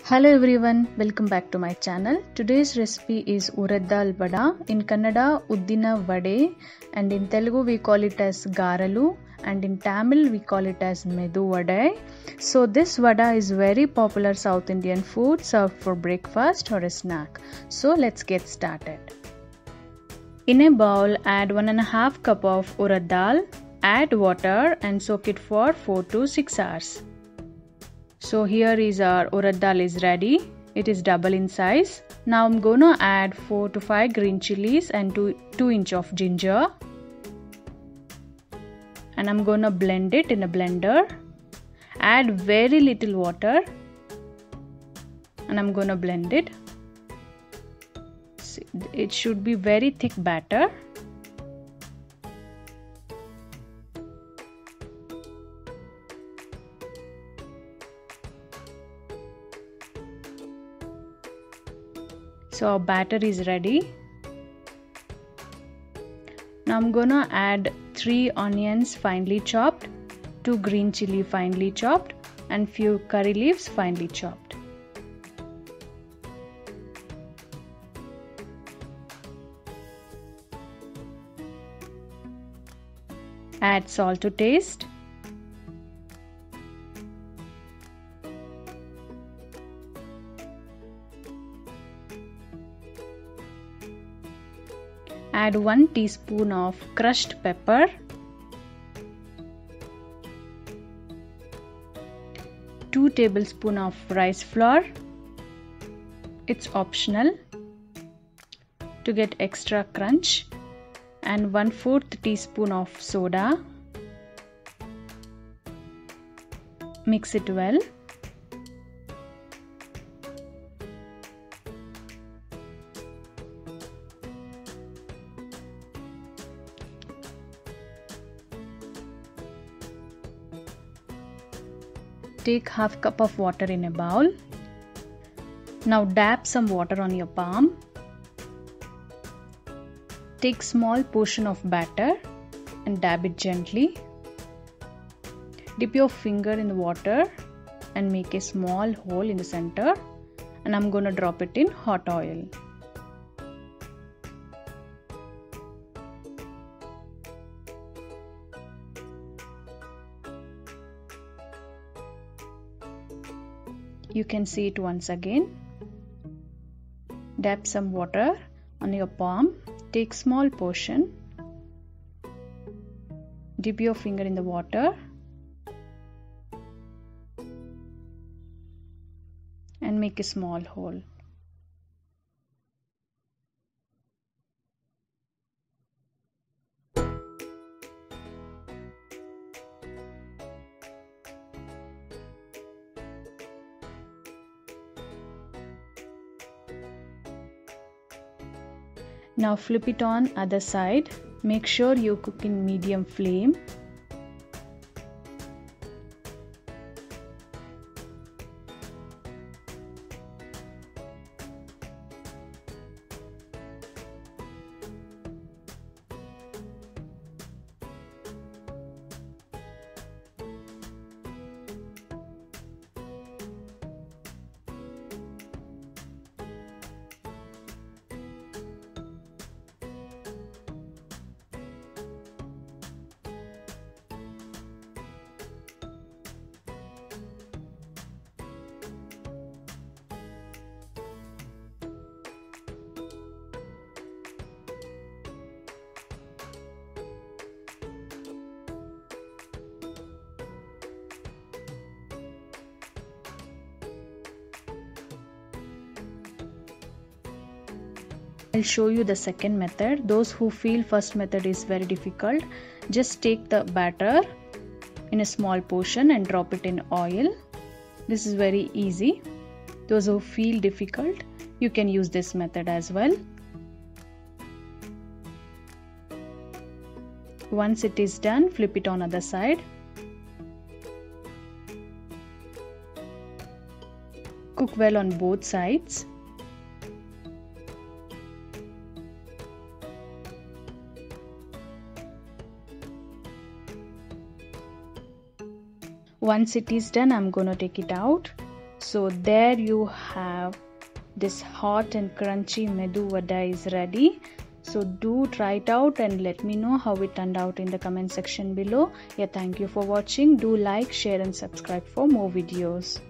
Hello everyone, welcome back to my channel. Today's recipe is urad dal vada. In Kannada, uddina vade, and in Telugu we call it as Garalu, and in Tamil we call it as Medu Vada. So this vada is very popular South Indian food served for breakfast or a snack. So let's get started. In a bowl, add 1.5 cup of urad dal, add water and soak it for 4 to 6 hours. So here is our urad dal is ready. It is double in size. Now I'm gonna add 4 to 5 green chilies and 2 inch of ginger. And I'm gonna blend it in a blender. Add very little water. And I'm gonna blend it. It should be very thick batter. So our batter is ready. Now I'm gonna add 3 onions finely chopped, 2 green chili finely chopped, and few curry leaves finely chopped. Add salt to taste. Add 1 teaspoon of crushed pepper, 2 tablespoons of rice flour. It's optional to get extra crunch, and 1/4 teaspoon of soda. Mix it well. Take half cup of water in a bowl. Now dab some water on your palm. Take small portion of batter and dab it gently. Dip your finger in the water and make a small hole in the center, and I'm gonna drop it in hot oil. You can see it once again. Dab some water on your palm. Take small portion. Dip your finger in the water and make a small hole. Now flip it on other side. Make sure you cook in medium flame. I'll show you the second method. Those who feel first method is very difficult, just take the batter in a small portion and drop it in oil. This is very easy. Those who feel difficult, you can use this method as well. Once it is done, flip it on other side. Cook well on both sides. Once it is done, I'm gonna take it out. So there you have this hot and crunchy Medu Vada is ready. So do try it out and let me know how it turned out in the comment section below. Yeah, thank you for watching. Do like, share and subscribe for more videos.